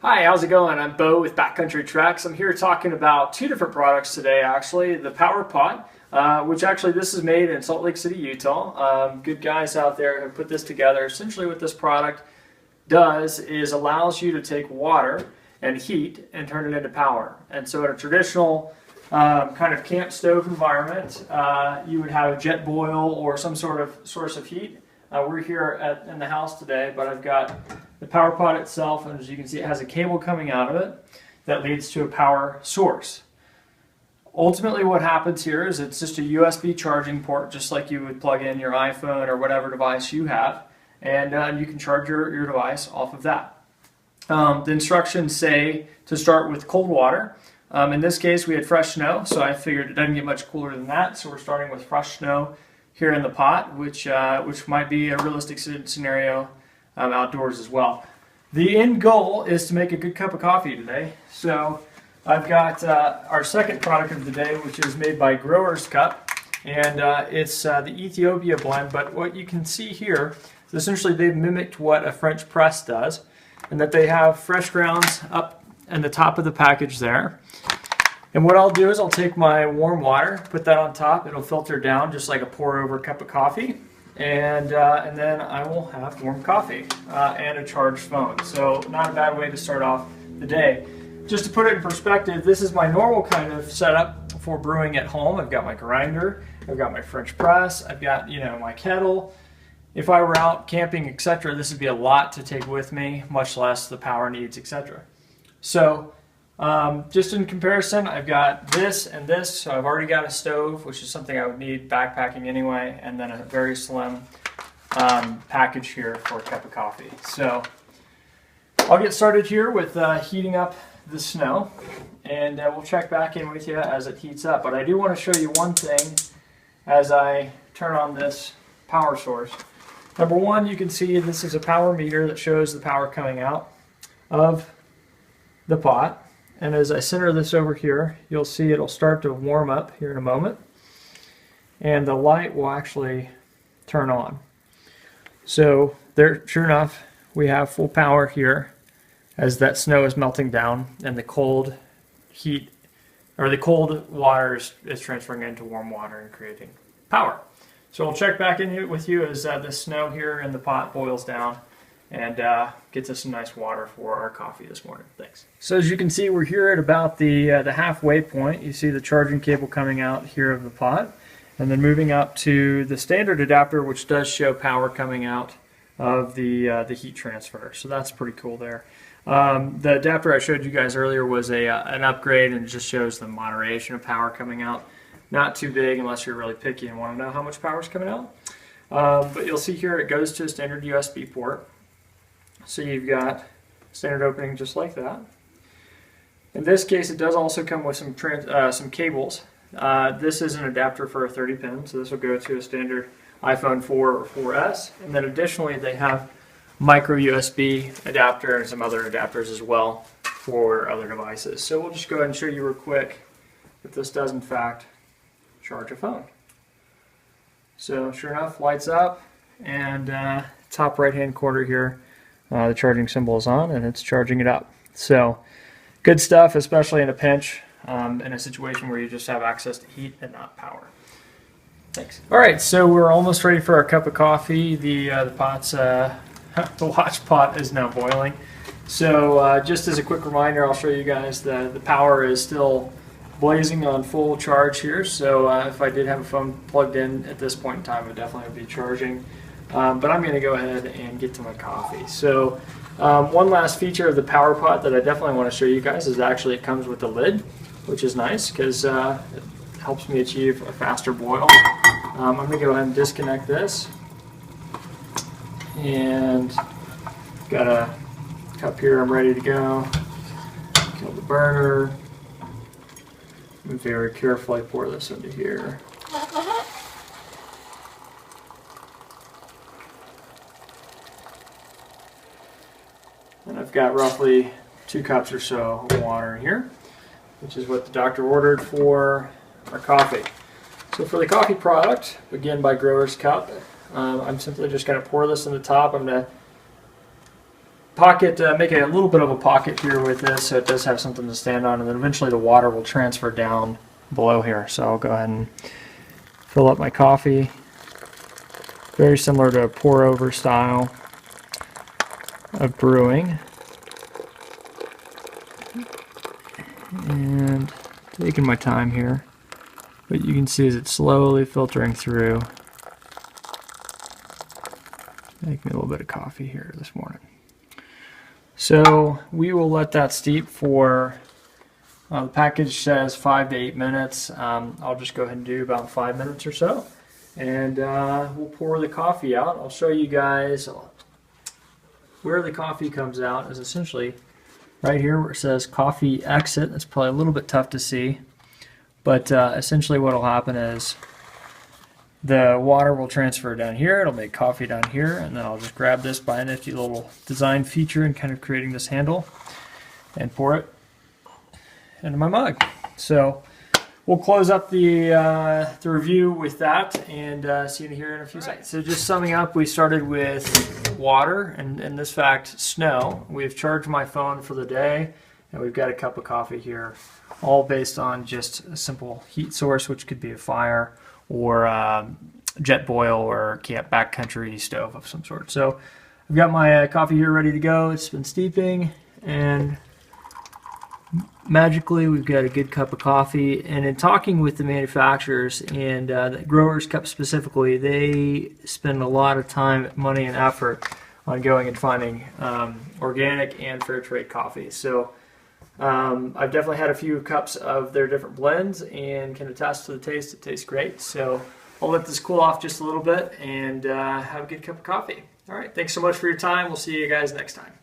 Hi, how's it going? I'm Bo with Backcountry Tracks. I'm here talking about two different products today, actually. The PowerPot, which actually this is made in Salt Lake City, Utah. Good guys out there have put this together. Essentially what this product does is allows you to take water and heat and turn it into power. And so in a traditional kind of camp stove environment, you would have a jet boil or some sort of source of heat. We're here in the house today, but I've got the PowerPot itself, and as you can see, it has a cable coming out of it that leads to a power source. Ultimately, what happens here is it's just a USB charging port, just like you would plug in your iPhone or whatever device you have, and you can charge your device off of that. The instructions say to start with cold water. In this case, we had fresh snow, so I figured it doesn't get much cooler than that, so we're starting with fresh snow here in the pot, which might be a realistic scenario outdoors as well. The end goal is to make a good cup of coffee today. So I've got our second product of the day, which is made by Growers Cup, and it's the Ethiopia blend. But what you can see here is essentially they've mimicked what a French press does, and that they have fresh grounds up in the top of the package there. And what I'll do is I'll take my warm water, put that on top. It'll filter down just like a pour-over cup of coffee. And then I will have warm coffee and a charged phone. So not a bad way to start off the day. Just to put it in perspective, this is my normal kind of setup for brewing at home. I've got my grinder, I've got my French press, I've got my kettle. If I were out camping, etc., this would be a lot to take with me, much less the power needs, etc. So just in comparison, I've got this and this, so I've already got a stove, which is something I would need backpacking anyway, and then a very slim package here for a cup of coffee. So I'll get started here with heating up the snow, and we'll check back in with you as it heats up. But I do want to show you one thing as I turn on this power source. Number one, you can see this is a power meter that shows the power coming out of the pot. And as I center this over here, you'll see it'll start to warm up here in a moment. And the light will actually turn on. So there, sure enough, we have full power here as that snow is melting down and the cold heat, or the cold water is transferring into warm water and creating power. So we'll check back in with you as the snow here in the pot boils down and gets us some nice water for our coffee this morning. Thanks. So as you can see, we're here at about the halfway point. You see the charging cable coming out here of the pot, and then moving up to the standard adapter, which does show power coming out of the heat transfer. So that's pretty cool there. The adapter I showed you guys earlier was an upgrade, and it just shows the moderation of power coming out. Not too big unless you're really picky and want to know how much power is coming out. But you'll see here it goes to a standard USB port. So you've got standard opening just like that. In this case, it does also come with some cables. This is an adapter for a 30 pin, so this will go to a standard iPhone 4 or 4S. And then additionally, they have micro USB adapter and some other adapters as well for other devices. So we'll just go ahead and show you real quick that this does in fact charge a phone. So sure enough, lights up, and top right hand corner here, the charging symbol is on, and it's charging it up. So good stuff, especially in a pinch, in a situation where you just have access to heat and not power. Thanks. All right, so we're almost ready for our cup of coffee. The pot's the watch pot is now boiling. So just as a quick reminder, I'll show you guys the power is still blazing on full charge here. So if I did have a phone plugged in at this point in time, it definitely would be charging. But I'm going to go ahead and get to my coffee. So one last feature of the PowerPot that I definitely want to show you guys is actually it comes with a lid, which is nice because it helps me achieve a faster boil. I'm going to go ahead and disconnect this. And got a cup here, I'm ready to go. Kill the burner. Very carefully pour this into here. And I've got roughly 2 cups or so of water in here, which is what the doctor ordered for our coffee. So for the coffee product, again by Growers Cup, I'm simply just going to pour this in the top. I'm going to pocket, make a little bit of a pocket here with this so it does have something to stand on, and then eventually the water will transfer down below here. So I'll go ahead and fill up my coffee. Very similar to a pour-over style of brewing. And taking my time here, but you can see as it's slowly filtering through. Make me a little bit of coffee here this morning. So we will let that steep for, the package says 5 to 8 minutes. I'll just go ahead and do about 5 minutes or so. And we'll pour the coffee out. I'll show you guys where the coffee comes out is essentially right here where it says coffee exit. That's probably a little bit tough to see. But essentially what will happen is the water will transfer down here, it'll make coffee down here, and then I'll just grab this by a nifty little design feature and kind of creating this handle and pour it into my mug. So we'll close up the review with that and see you here in a few seconds. So just summing up, we started with water and in this fact snow. We've charged my phone for the day and we've got a cup of coffee here, all based on just a simple heat source, which could be a fire or jet boil or backcountry stove of some sort. So I've got my coffee here ready to go. It's been steeping and magically we've got a good cup of coffee. And in talking with the manufacturers and the Growers Cup specifically, they spend a lot of time, money, and effort on going and finding organic and fair trade coffee. So I've definitely had a few cups of their different blends and can attest to the taste. It tastes great. So I'll let this cool off just a little bit and have a good cup of coffee. All right, thanks so much for your time. We'll see you guys next time.